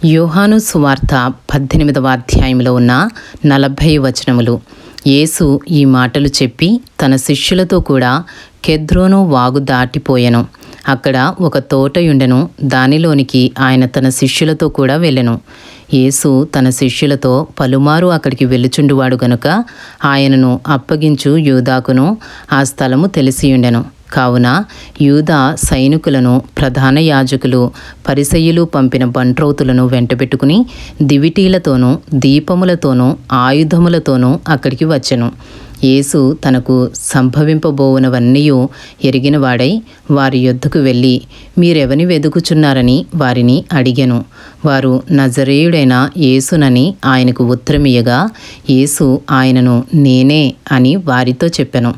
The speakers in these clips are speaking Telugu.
యోహాను సువార్త 18వ అధ్యాయంలో ఉన్న 40 వచనములు. యేసు ఈ మాటలు చెప్పి తన శిష్యులతో కూడా కెద్రోను వాగు దాటిపోయెను. అక్కడ ఒక తోటయుండెను. దానిలోనికి ఆయన తన శిష్యులతో కూడా వెళ్ళెను. యేసు తన శిష్యులతో పలుమారు అక్కడికి వెళ్ళుచుండువాడు గనుక ఆయనను అప్పగించు యూదాకును ఆ స్థలము తెలిసియుండెను. కావున యూదా సైనికులను, ప్రధాన యాజకులు, పరిసయ్యులు పంపిన బంట్రౌతులను వెంటబెట్టుకుని దివిటీలతోనూ దీపములతోనూ ఆయుధములతోనూ అక్కడికి వచ్చెను. యేసు తనకు సంభవింపబోవునవన్నీ ఎరిగినవాడై వారి యొద్దకు వెళ్ళి, మీరెవని వెదుకుచున్నారని వారిని అడిగెను. వారు నజరేయుడైన యేసునని ఆయనకు ఉత్తరమియ్యగా, యేసు ఆయనను నేనే అని వారితో చెప్పెను.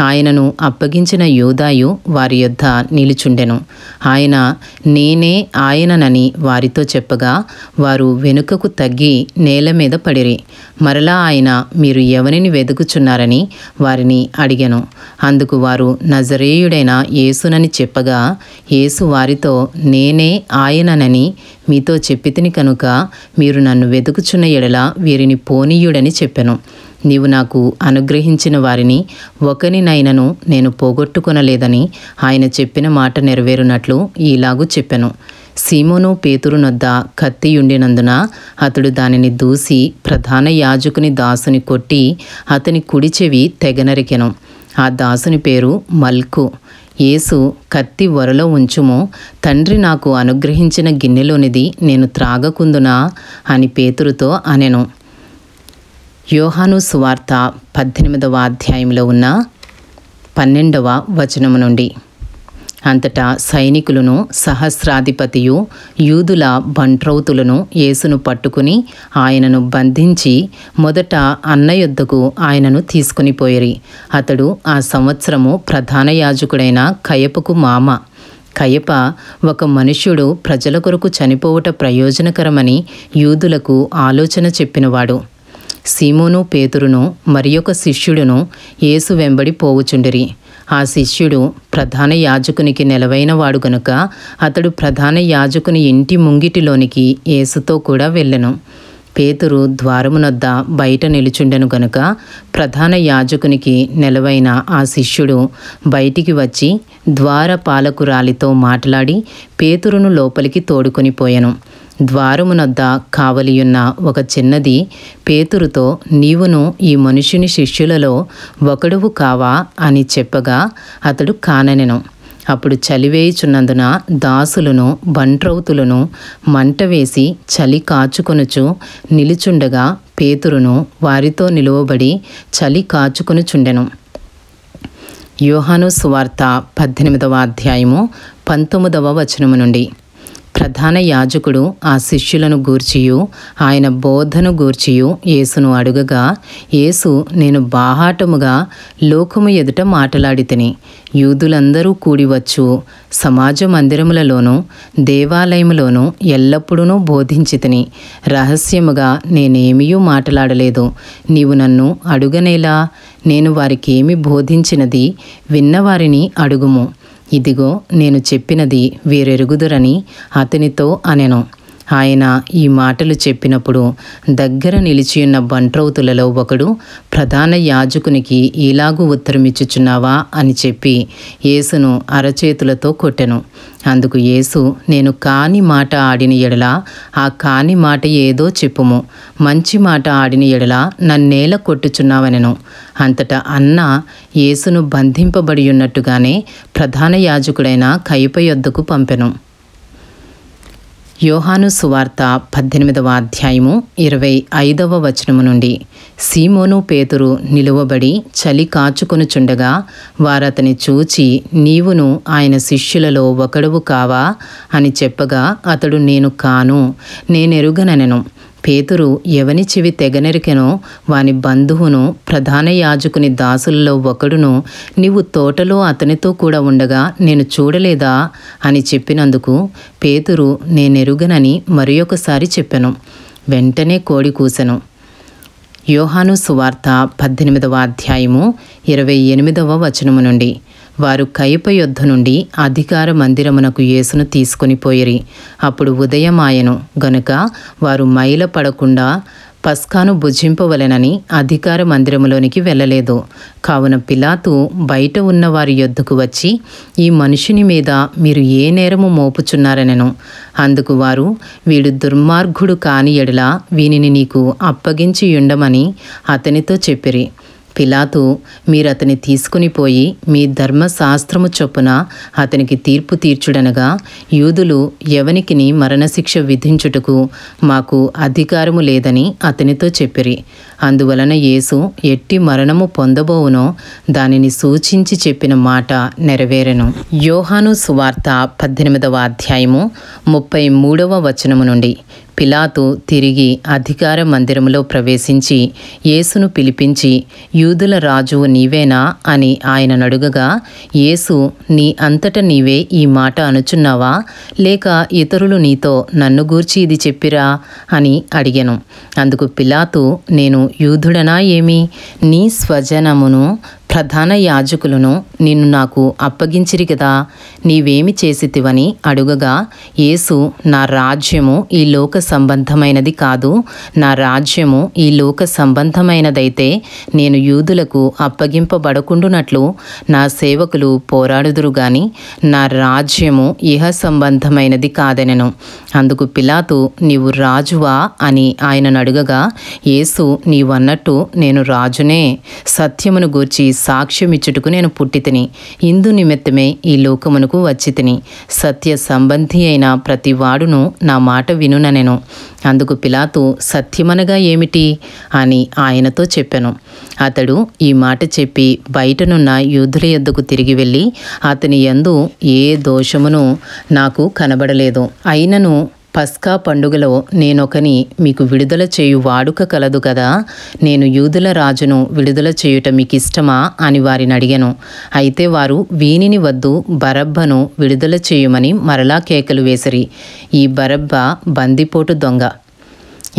ఆయనను అప్పగించిన యూదాయు వారి యొద్ద నిలుచుండెను. ఆయన నేనే ఆయననని వారితో చెప్పగా వారు వెనుకకు తగ్గి నేల మీద పడిరి. మరలా ఆయన, మీరు ఎవరిని వెదుకుచున్నారని వారిని అడిగెను. అందుకు వారు నజరేయుడైన యేసునని చెప్పగా యేసు వారితో, నేనే ఆయననని మీతో చెప్పితిని కనుక మీరు నన్ను వెదుకుచున్న ఎడల వీరిని పోనీయుడని చెప్పెను. నీవు నాకు అనుగ్రహించిన వారిని ఒకనినైనను నేను పోగొట్టుకొనలేదని ఆయన చెప్పిన మాట నెరవేరునట్లు ఈలాగు చెప్పెను. సీమోను పేతురునొద్ద కత్తియుండినందున అతడు దానిని దూసి ప్రధాన యాజకుని దాసుని కొట్టి అతని కుడి చెవి తెగనరికెను. ఆ దాసుని పేరు మల్కు. యేసు, కత్తి వరలో ఉంచుము, తండ్రి నాకు అనుగ్రహించిన గిన్నెలోనిది నేను త్రాగకుందునా అని పేతురుతో అనెను. యోహాను సువార్త 18వ అధ్యాయంలో ఉన్న 12వ వచనము నుండి. అంతటా సైనికులను, సహస్రాధిపతియు, యూదుల బంట్రౌతులను యేసును పట్టుకుని ఆయనను బంధించి మొదట అన్న యొద్దకు ఆయనను తీసుకుని పోయిరి. అతడు ఆ సంవత్సరము ప్రధాన యాజకుడైన కయపకు మామ. కయప ఒక మనుష్యుడు ప్రజల కొరకు చనిపోవుట ప్రయోజనకరమని యూదులకు ఆలోచన చెప్పినవాడు. సీమోను పేతురును మరి ఒక శిష్యుడును యేసు వెంబడి పోవుచుండిరి. ఆ శిష్యుడు ప్రధాన యాజకునికి నెలవైన వాడు గనుక అతడు ప్రధాన యాజకుని ఇంటి ముంగిటిలోనికి యేసుతో కూడా వెళ్ళెను. పేతురు ద్వారమునొద్ద బయట నిలుచుండెను గనుక ప్రధాన యాజకునికి నెలవైన ఆ శిష్యుడు బయటికి వచ్చి ద్వారపాలకురాలితో మాట్లాడి పేతురును లోపలికి తోడుకొని పోయెను. ద్వారమునొద్ద కావలియున్న ఒక చిన్నది పేతురుతో, నీవును ఈ మనుషుని శిష్యులలో ఒకడువు కావా అని చెప్పగా అతడు కాననెను. అప్పుడు చలివేయుచున్నందున దాసులను, బంట్రౌతులను మంట వేసి చలి కాచుకొనుచు నిలుచుండగా పేతురును వారితో నిలువబడి చలి కాచుకొనుచుండెను. యోహాను సువార్త 18వ అధ్యాయము 19వ వచనము నుండి. ప్రధాన యాజకుడు ఆ శిష్యులను గూర్చియు ఆయన బోధను గూర్చియు యేసును అడుగగా యేసు, నేను బాహాటముగా లోకము ఎదుట మాటలాడితిని. యూదులందరూ కూడివచ్చు సమాజ మందిరములలోనూ దేవాలయములోనూ ఎల్లప్పుడూ బోధించితిని. రహస్యముగా నేనేమియూ మాటలాడలేదు. నీవు నన్ను అడుగనేలా? నేను వారికేమి బోధించినది విన్నవారిని అడుగుము. ఇదిగో నేను చెప్పినది వీరెరుగుదురని అతనితో అనెను. ఆయన ఈ మాటలు చెప్పినప్పుడు దగ్గర నిలిచియున్న బంట్రౌతులలో ఒకడు ప్రధాన యాజకునికి ఇలాగు ఉత్తరమిచ్చుచున్నావా అని చెప్పి యేసును అరచేతులతో కొట్టెను. అందుకు యేసు, నేను కాని మాట ఆడిన ఎడల ఆ కాని మాట ఏదో చెప్పుము, మంచి మాట ఆడిన ఎడల నన్నేల కొట్టుచున్నావనెను. అంతటా అన్న యేసును బంధింపబడి ఉన్నట్టుగానే ప్రధాన యాజకుడైన కయప యొద్దకు పంపెను. యోహాను సువార్త 18వ అధ్యాయము 25వ వచనము నుండి. సీమోను పేతురు నిలువబడి చలి కాచుకొనుచుండగా వారతని చూచి, నీవును ఆయన శిష్యులలో ఒకడువు కావా అని చెప్పగా అతడు, నేను కాను, నేనెరుగనెను. పేతురు ఎవని చెవి తెగనెరికెనో వాని బంధువును, ప్రధాన యాజకుని దాసులలో ఒకడును, నీవు తోటలో అతనితో కూడా ఉండగా నేను చూడలేదా అని చెప్పినందుకు పేతురు నేనెరుగనని మరి ఒకసారి చెప్పెను. వెంటనే కోడి కూసెను. యోహాను సువార్త 18వ అధ్యాయము 28వ వచనము నుండి. వారు కయప యొద్ద నుండి అధికార మందిరమునకు యేసును తీసుకొని పోయిరి. అప్పుడు ఉదయమాయెను గనుక వారు మైల పడకుండా పస్కాను భుజింపవలెనని అధికార మందిరములోనికి వెళ్ళలేదు. కావున పిలాతు బయట ఉన్న వారి యొద్దకు వచ్చి, ఈ మనుషుని మీద మీరు ఏ నేరము మోపుచున్నారనెను. అందుకు వారు, వీడు దుర్మార్గుడు కాని ఎడల వీనిని నీకు అప్పగించి ఉండమని అతనితో చెప్పిరి. పిలాతు, మీరతని తీసుకుని పోయి మీ ధర్మశాస్త్రము చొప్పున అతనికి తీర్పు తీర్చుడనగా, యూదులు ఎవనికిని మరణశిక్ష విధించుటకు మాకు అధికారము లేదని అతనితో చెప్పిరి. అందువలన యేసు ఎట్టి మరణము పొందబోవునో దానిని సూచించి చెప్పిన మాట నెరవేరెను. యోహాను సువార్త 18వ అధ్యాయము 33వ వచనము నుండి. పిలాతు తిరిగి అధికార మందిరములో ప్రవేశించి యేసును పిలిపించి, యూదుల రాజువు నీవేనా అని ఆయన అడుగగా, యేసు, నీ అంతట నీవే ఈ మాట అనుచున్నావా, లేక ఇతరులు నీతో నన్ను గూర్చి ఇది చెప్పిరా అని అడిగెను. అందుకు పిలాతు, నేను యూదుడనా ఏమి? నీ స్వజనమును ప్రధాన యాజకులను నిన్ను నాకు అప్పగించిరి కదా, నీవేమి చేసితివని అడుగగా, యేసు, నా రాజ్యము ఈ లోక సంబంధమైనది కాదు. నా రాజ్యము ఈ లోక సంబంధమైనదైతే నేను యూదులకు అప్పగింపబడకుండునట్లు నా సేవకులు పోరాడుదురు గాని నా రాజ్యము ఇహ సంబంధమైనది కాదనెను. అందుకు పిలాతు, నీవు రాజువా అని ఆయనను అడుగగా, యేసు, నీవన్నట్టు నేను రాజునే. సత్యమును గూర్చి సాక్ష్యమిచ్చుటకు నేను పుట్టితిని. ఇందు నిమిత్తమే ఈ లోకమునకు వచ్చితిని. సత్య సంబంధి అయిన ప్రతి వాడును నా మాట వినుననెను. అందుకు పిలాతు, సత్యమనగా ఏమిటి అని ఆయనతో చెప్పెను. అతడు ఈ మాట చెప్పి బయటనున్న యూదుల యొద్దకు తిరిగి వెళ్ళి, అతని యందు ఏ దోషమును నాకు కనబడలేదు. అయినను పస్కా పండుగలో నేనొకని మీకు విడుదల చేయు వాడుక కలదు కదా, నేను యూదుల రాజును విడుదల చేయుట మీకిష్టమా అని వారిని అడిగాను. అయితే వారు, వీనిని వద్దు, బరబ్బను విడుదల చేయుమని మరలా కేకలు వేసిరి. ఈ బరబ్బ బందిపోటు దొంగ.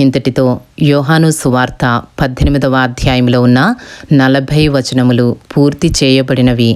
ఇంతటితో యోహాను సువార్త 18వ అధ్యాయంలో ఉన్న 40 వచనములు పూర్తి చేయబడినవి.